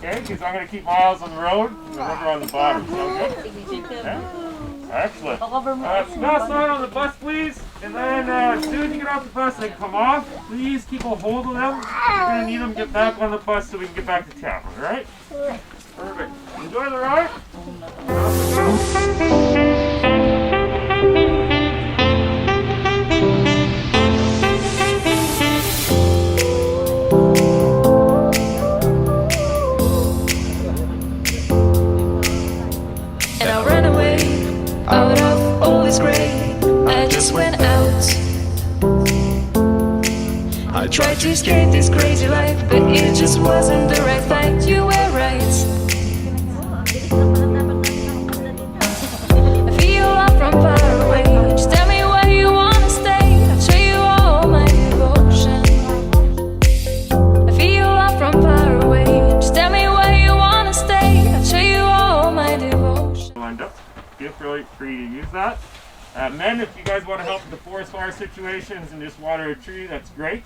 Okay, because I'm going to keep my eyes on the road and the river on the bottom. Sound good? Okay. Excellent. Smash sign on the bus, please. And then as soon as you get off the bus and come off, please keep a hold of them. You're going to need them to get back on the bus so we can get back to town, alright? Perfect. Enjoy the ride. And I ran away out of all this gray. I just went out. I tried to escape this crazy life, but it just wasn't the right fight. You were right. I feel love from far away. Just tell me where you wanna stay. I'll show you all my devotion. I feel love from far away. Just tell me where you wanna stay. I'll show you all my devotion. Lined up. Feel free to use that. Men, if you guys want to help with the forest fire situations and just water a tree, that's great.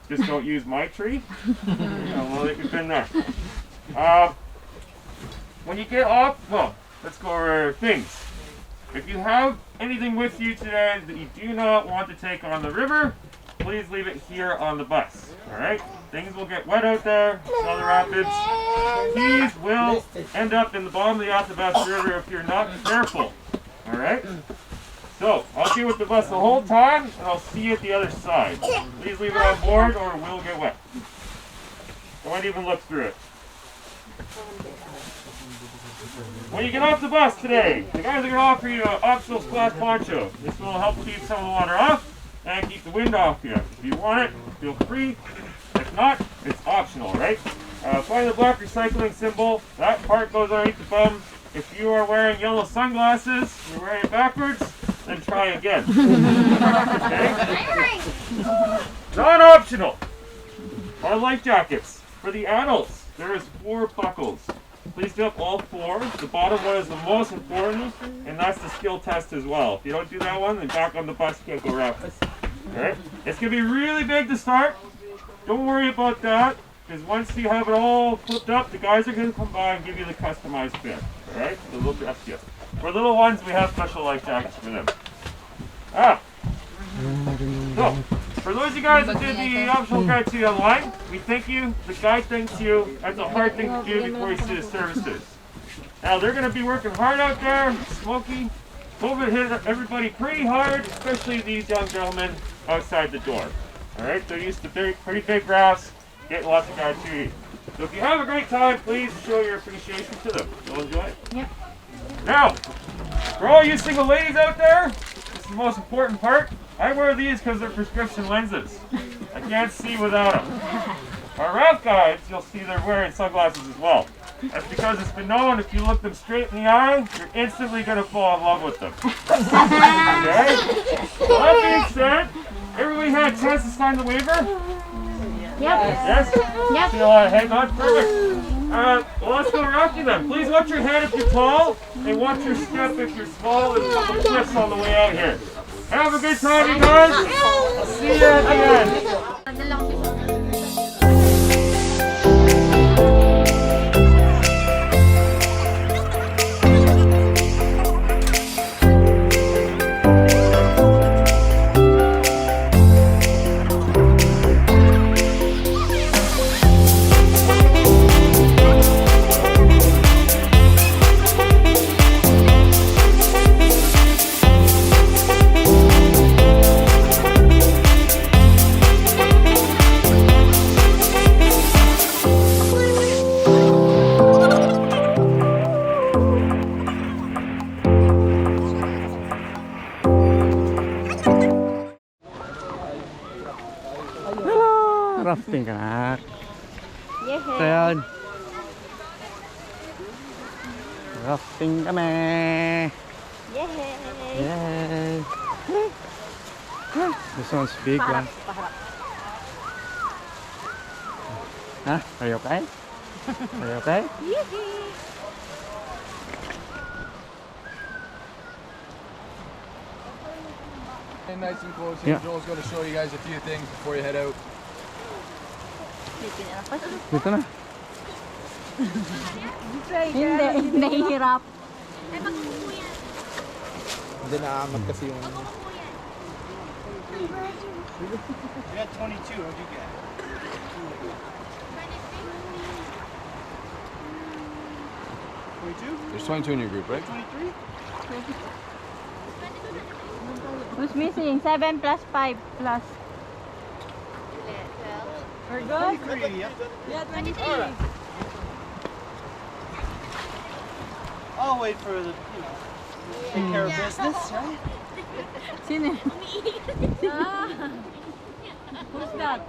Just don't use my tree. We'll let you pin there. When you get off, well, let's go over things. If you have anything with you today that you do not want to take on the river, please leave it here on the bus. Alright? Things will get wet out there, on the rapids. Keys will end up in the bottom of the Attribution River if you're not careful. Alright? So, I'll be with the bus the whole time, and I'll see you at the other side. Please leave it on board or it will get wet. Don't even look through it. When you get off the bus today, the guys are going to offer you an optional splash poncho. This will help keep some of the water off and keep the wind off you. If you want it, feel free. If not, it's optional, right? Find the black recycling symbol. That part goes underneath the bum. If you are wearing yellow sunglasses, you're wearing it backwards, then try again. Okay? Non-optional are life jackets. For the adults, there is 4 buckles. Please do up all 4. The bottom one is the most important, and that's the skill test as well. If you don't do that one, then back on the bus you can't go rapid. Okay? It's going to be really big to start. Don't worry about that, because once you have it all flipped up, the guys are going to come by and give you the customized fit. Alright? So they'll dress you. For little ones, we have special life jackets for them. So, for those of you guys that did the optional guide to you online, we thank you. The guide thanks you. That's a hard thing to do before you see the services. Now, they're going to be working hard out there. Smoky. COVID hit everybody pretty hard, especially these young gentlemen outside the door. Alright? They're used to pretty big graphs, getting lots of guide to you. So if you have a great time, please show your appreciation to them. You'll enjoy it. Yep. Now, for all you single ladies out there, this is the most important part. I wear these because they're prescription lenses. I can't see without them. Our raft guides, you'll see they're wearing sunglasses as well. That's because it's been known if you look them straight in the eye, you're instantly going to fall in love with them. Okay? So that being said, everybody had a chance to sign the waiver? Yep. Yes? Yep. Still hang on? Perfect. Well, let's go rafting then. Please watch your head if you're tall, and watch your step if you're small. There's a couple cliffs on the way out here. Have a good time, you guys. I'll see you at the end. Rafting ka na. Yeah. So yun. Rafting kami. Yeah. Yay. This one's big one. Huh? Are you okay? Are you okay? Nice and close here. Yeah. Joel's going to show you guys a few things before you head out. Dito na. Hindi, nahihirap. Hindi naamat kasi yung... We had 22. What'd you get? There's 22 in your group, right? 23? Who's missing? 7 plus 5 plus. We're good? 23, yep. Yeah, 23. I'll wait for the, take care of business, right? Sino? Who's that?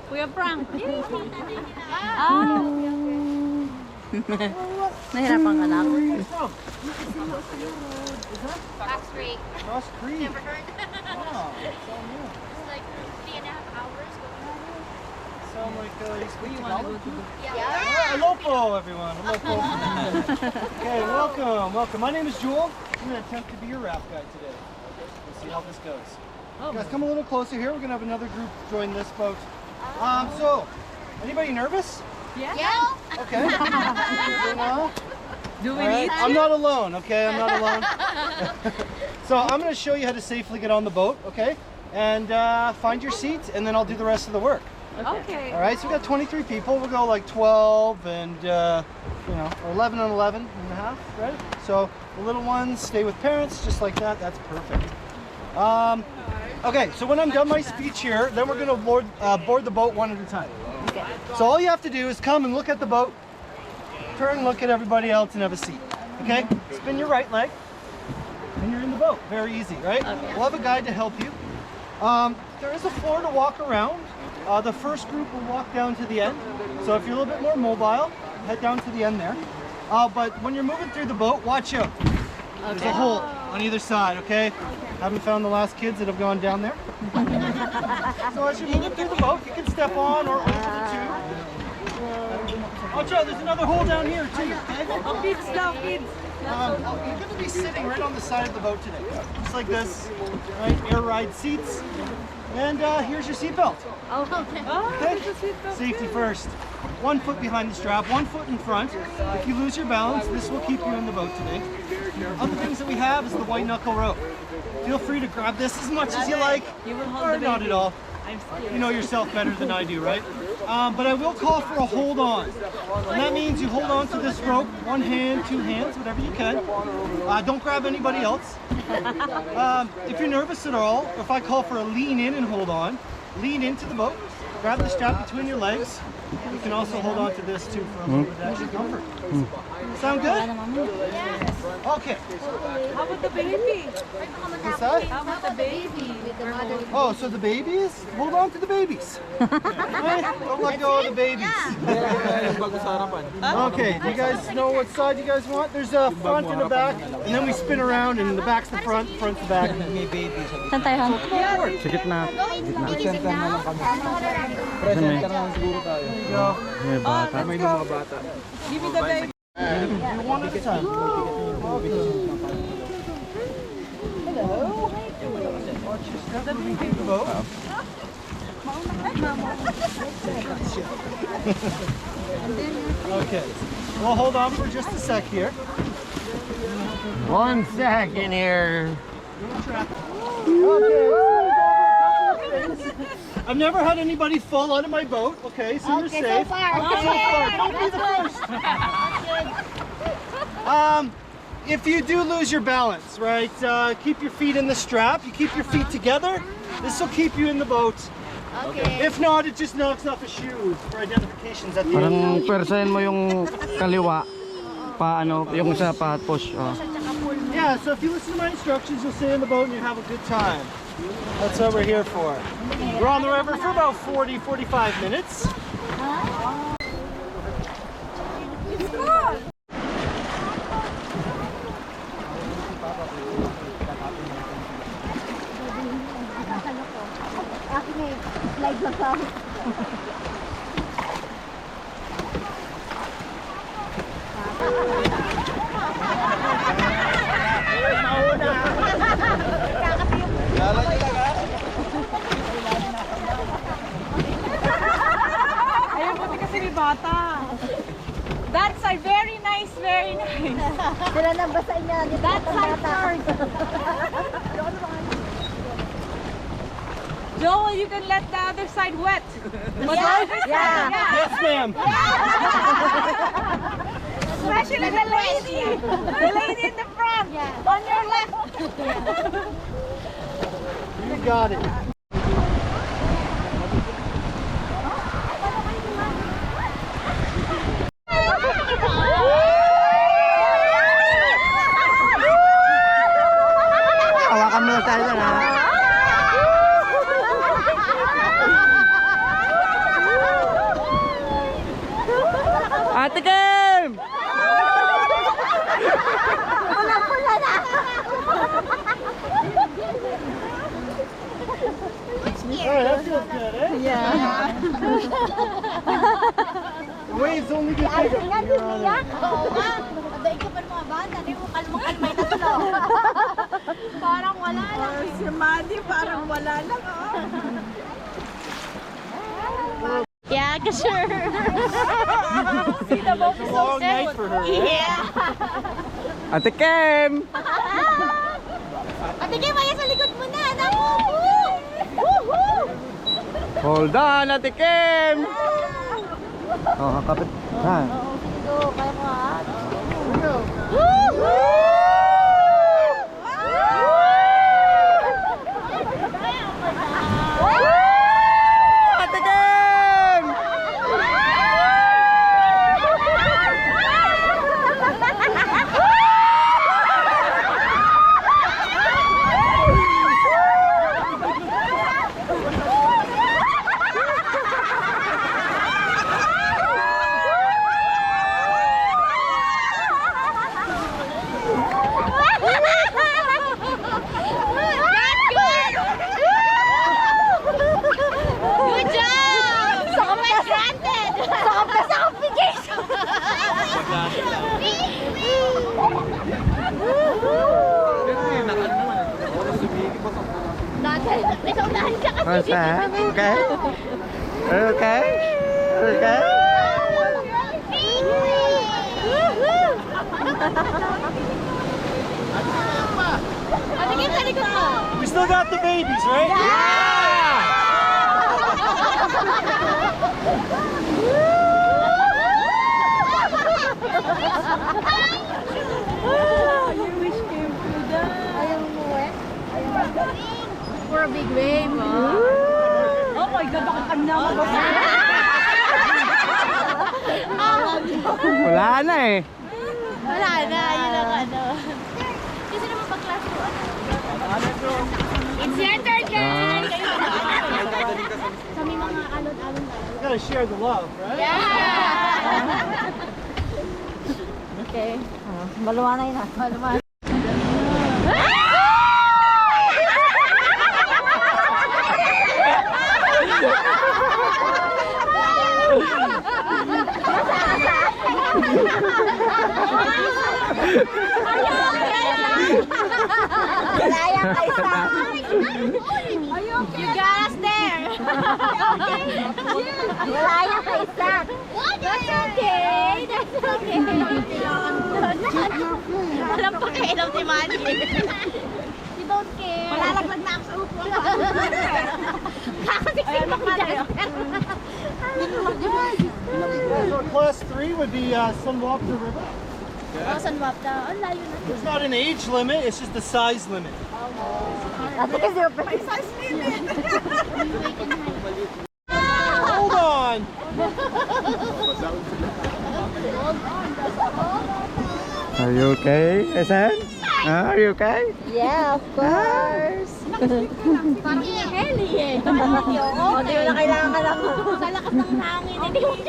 Kuya Frank. Ah. Nahirapan ka lang. Back Street. Cross Creek. Never heard. Oh, It's like 3.5 hours going. sound like you speak Tagalog? Yeah. Hello po, everyone. Hello po. Okay, welcome. My name is Joel. I'm going to attempt to be your raft guide today. We'll see how this goes. Guys, come a little closer here. We're going to have another group join this boat. So, anybody nervous? Yeah. Okay. Do we All right. need I'm not alone, okay? I'm not alone. So I'm going to show you how to safely get on the boat, okay? And find your seat, and then I'll do the rest of the work. Okay. All right, so we got 23 people. We'll go like 12 and, or 11 and 11 and a half, right? So the little ones stay with parents, just like that. That's perfect. Okay, so when I'm done my speech here, then we're going to board the boat one at a time. So all you have to do is come and look at the boat, turn, look at everybody else, and have a seat. Okay? Spin your right leg, and you're in the boat. Very easy, right? We'll have a guide to help you. There is a floor to walk around. The first group will walk down to the end. So if you're a little bit more mobile, head down to the end there. But when you're moving through the boat, watch out. There's a hole on either side, okay? Haven't found the last kids that have gone down there. So as you're moving through the boat, you can step on or over the tube. Watch out, there's another hole down here too, okay? Kids now, kids. You're going to be sitting right on the side of the boat today, just like this, right? Air ride seats. And here's your seatbelt. Okay? Safety first. 1 foot behind the strap, 1 foot in front. If you lose your balance, this will keep you in the boat today. Other things that we have is the white knuckle rope. Feel free to grab this as much as you like, or not at all. You know yourself better than I do, right? But I will call for a hold on. And that means you hold on to this rope, one hand, two hands, whatever you can. Don't grab anybody else. If you're nervous at all, if I call for a lean in and hold on, lean into the boat, grab the strap between your legs. You can also hold on to this too for a little bit of extra comfort. Sound good? Okay. How about the baby? What's that? How about the baby? Oh, so the babies? Hold on to the babies. Right? Don't let go of the babies. Okay, do you guys know what side you guys want? There's a front and a back, and then we spin around, and the back's the front, front's the back. Saan tayo? Sa gitna. Present na lang kami. Present ka naman siguro tayo. There you go. May bata. May mga bata. Give me the baby. One at a time. Hello. Watch your step moving through the boat. Okay. Well, hold on for just a sec here. 1 second here. Okay. I've never had anybody fall out of my boat. Okay, so you're safe. So far. Don't be the first. If you do lose your balance, right, keep your feet in the strap. You keep your feet together. This will keep you in the boat. Okay. If not, it just knocks off the shoes for identifications at the end. Parang persahin mo yung kaliwa. Yung isa pa push. Oh. Yeah, so if you listen to my instructions, you'll stay in the boat and you have a good time. That's what we're here for. We're on the river for about 40-45 minutes. Slide lang sa Ayun, buti kasi may bata. That side, very nice, very nice. Sila na basa niya. That side first. Joel, you can let the other side wet. Yeah. Yes, ma'am. Especially the lady. The lady in the front. On your left. You got it. Hawakan mo tayo na. Ate Kim! Pula na. Alright, that feels good, eh? Yeah. The waves only get bigger. Nga, You're on umiyak. it. Oo nga. Aday ka pa ng mga bata. Di mo kalmang-kalmay na tulo. Parang wala lang. Si Maddie parang wala lang. Yeah, sure. See the boat It's a long night for her. Yeah. Ate Kim! Ate Kim, maya sa likod mo na. Naku! Woohoo! Hold on, Ate Kim! Oh, kakapit. Ha? Oo, sige go. Kaya mo ha. Ate Kim! Good job! Saka pa granted! Saka bigation! Nasaunahan ka kasi. What's that? Okay? Okay? Okay? Ate Kim, sa likod mo. We still got the babies, right? Ayaw mo eh? For a big wave. Oh my God, baka kanya mo. Wala na eh. Wala na, yun ang ano. Kasi naman pag-class ko, ano? It's your turn, guys! Sa may mga alon-alon na. We gotta share the love, right? Yeah! Okay. Maluwanay na. Maluwanay. Malaya ka isa! You got us there! Malaya ka isa! That's okay! That's okay! Walang pakialam si Manny. You don't care. Malalaglag na ako sa upo. Kakasiksik mo ko dyan. So class 3 would be Sunwapta River. Oh, San Wapta. Ang layo na. There's not an age limit, it's just a size limit. May size limit. Hold on! Are you okay, Esen? Are you okay? Yeah, of course. Parang heli eh. Oo, di mo na kailangan ka lang. Sa lakas ng hangin. Hindi mo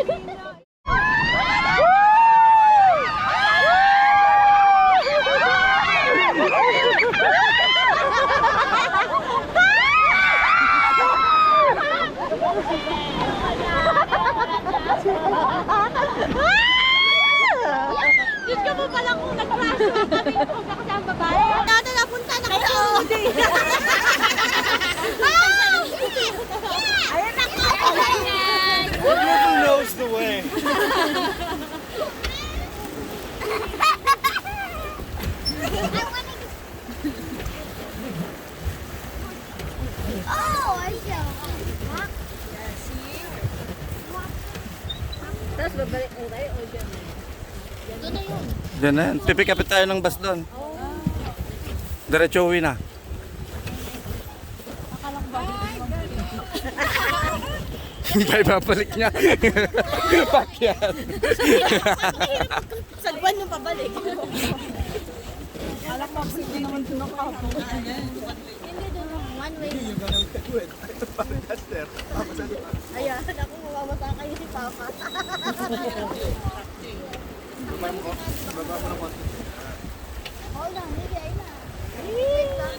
Diyos ko mo pala kung nag-crash kami kung nakasama babae. Dito napunta na kayo. Ayun na ko. The river knows the way. Oh, I see. Tapos babalik tayo o dyan? Doon na yun. Diyan na yan. Pipick up tayo ng bus doon. Diretso uwi na. Hindi babalik niya. Pakyan. Sagwan yung pabalik. Hindi doon one way. Ayan, ako mawawasa kayo si Papa. Hold on, hindi ay na. Wait lang.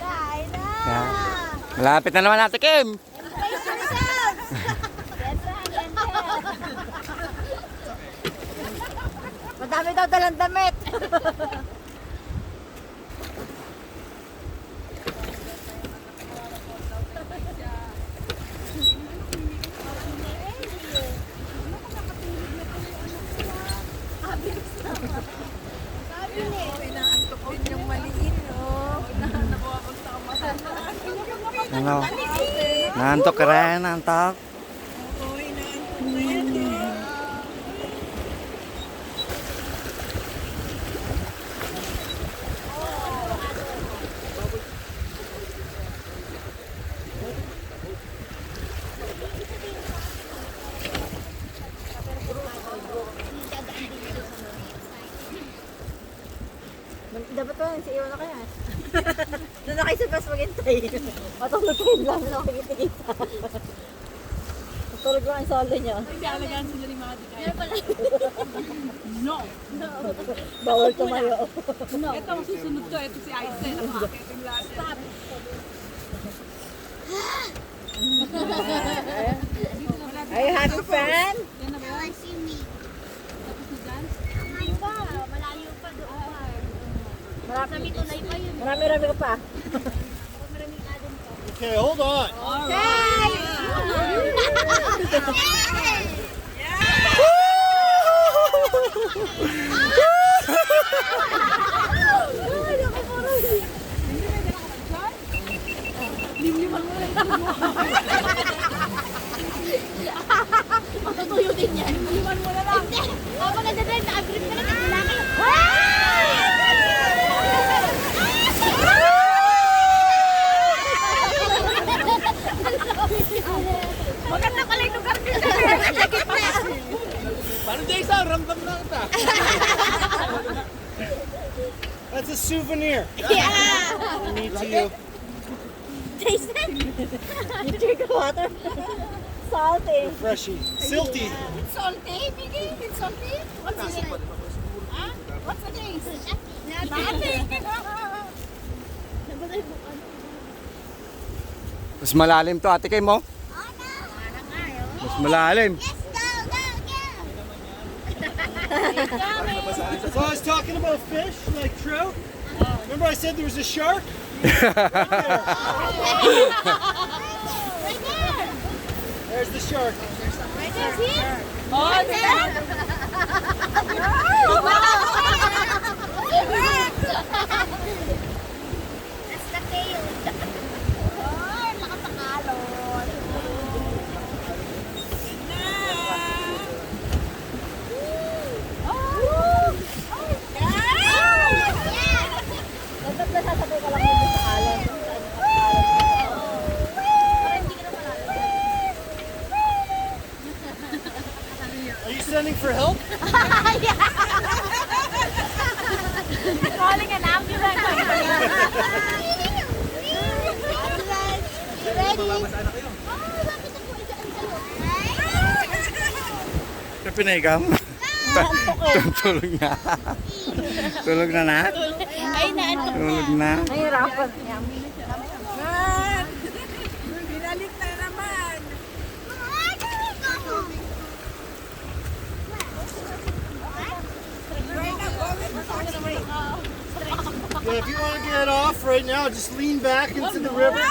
Ay na. Yan. Malapit na naman natin, Kim. Embrace yourselves. Madami daw dalang damit. Ano? Nantok ka rin, nantok. Dapat to, si Iwan na kaya. Doon na kayo sa bus maghintay. Matulog kayo lang na makikita. Matulog lang ang solo niyo. Alagaan sila ni Mati. Meron pala. No. Bawal tumayo. No. Ito ang susunod to. Ito si Einstein. Nakakakit yung lahat. Stop. Are you happy, friend? Yan na ba yun? I see me. Tapos na dyan? Malayo pa. Malayo pa doon pa. Marami tulay pa yun. Marami ka pa. Marami ka din pa. Okay, hold on. Matutuyo din yan. Liwan mo na lang. Habang nagdadrive, naka-grip ka na. Wala kayo. Maganda pala yung lugar dito. Parang Jason, ramdam na kita. That's a souvenir. Yeah. I need to. Jason, you drink the water. Salty. Refreshy. Silty. It's salty, Biggie. It's salty. What's the name? Huh? What's the name? Nothing. Mas malalim to, Ate Kim, mo. Mas malalim. So I was talking about fish, like trout. Remember I said there was a shark? Right there. There's the shark. Right there. See it? Oh, there. That's the tail. Oh, lakas ng alon. Dapat nasasabay ka lang dito sa alon. Para hindi ka na malalim. Are you sending for help? Calling an ambulance. You ready? Pinahigam. Tulog na. Tulog na na. Ay, naantok Tulog na. Nahirapan. binalik na naman. Yeah, if you want to get off right now, just lean back into the river.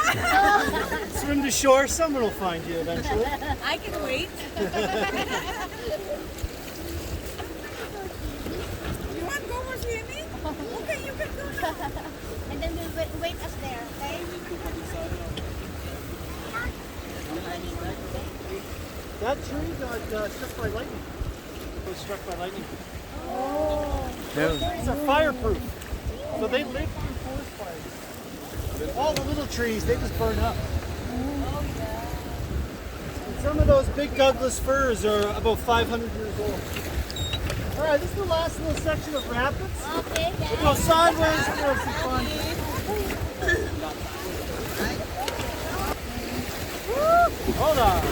Swim to shore. Someone will find you eventually. I can wait. You want to go for swimming? Okay, you can go now. And then we'll wait us there, okay? That tree got struck by lightning. It was struck by lightning. Oh. Trees are fireproof, so they live through forest fires. All the little trees, they just burn up. Oh, yeah. And some of those big Douglas firs are about 500 years old. All right, this is the last little section of rapids. Okay, We'll go sideways and have some fun. Hold on.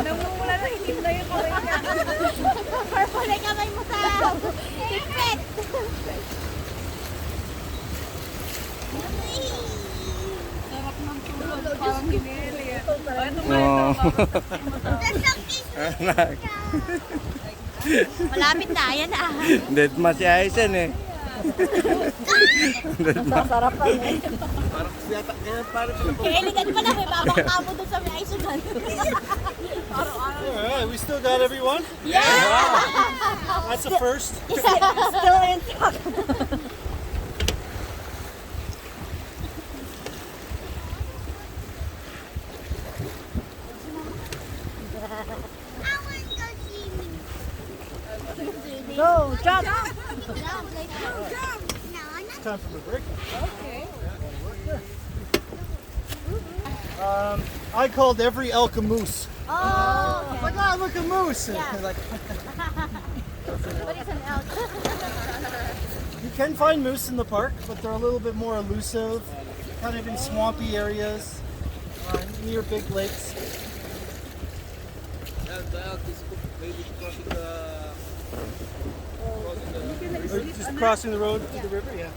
Namumula na itim na yung kamay niya. Purple na kamay mo sa hipit. Sarap ng tulog. Parang hinili eh. No. Malapit na, yan na. Dead ma si Aisen eh. Sasarapan eh. Kailigan pa na, may babakabo doon sa may isugan. All right, we still got everyone? Yeah! That's a first. Still intact. Go, jump! Time for the break. Okay. I called every elk a moose. Oh, okay. Like, oh, look, a moose. Yeah. Like, What is an elk? you can find moose in the park, but they're a little bit more elusive, kind of in swampy areas, near big lakes. Or just crossing the road to the river, yeah.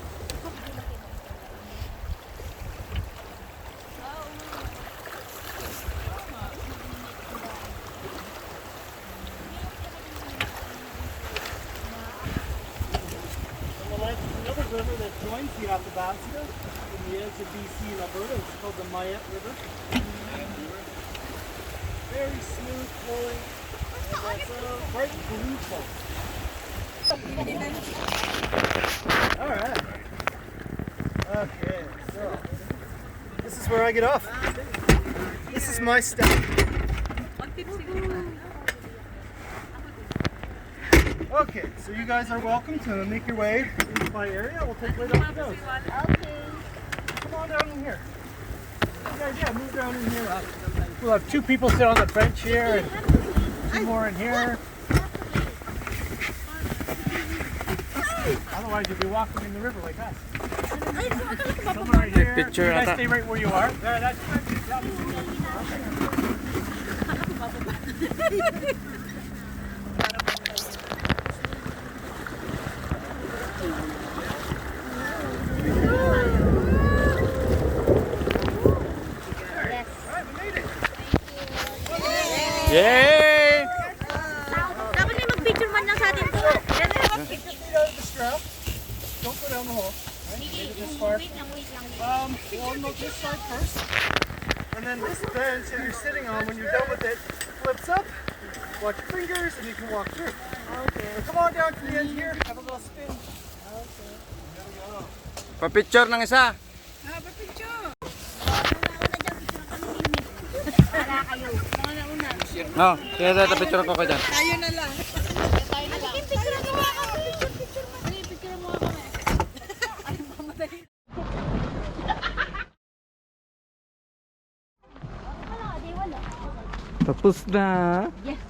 Another river that joins the Pagbalsa in the edge of BC and Alberta. It's called the Mayet River. Very smooth flowing. And it's a bright blue color. Alright. Okay, so this is where I get off. This is my step. Okay, so you guys are welcome to make your way into my area. We'll take right up the nose. Okay. Come on down in here. You guys, yeah, move down in here. We'll have two people sit on the bench here and two more in here. Otherwise, you'll be walking in the river like us. Somewhere right here. Picture You guys ata. stay right where you are. There, that's good. Yay! Dapat may mag-picture man lang sa atin to. Keep your feet out of the strap. Don't go down the hole. Right? Maybe this far. Wait lang. Well, no, this side first. And then this bench that you're sitting on, when you're done with it, flips up. Watch your fingers, and you can walk through. Okay. So come on down to the end here. Have a little spin. Okay. There we go. Pa-picture ng isa. Para kayo. Una. No, kaya dito picture ko dyan. Tayo na lang. Picture mo ako. Picture mo ako. Tapos na. Yes.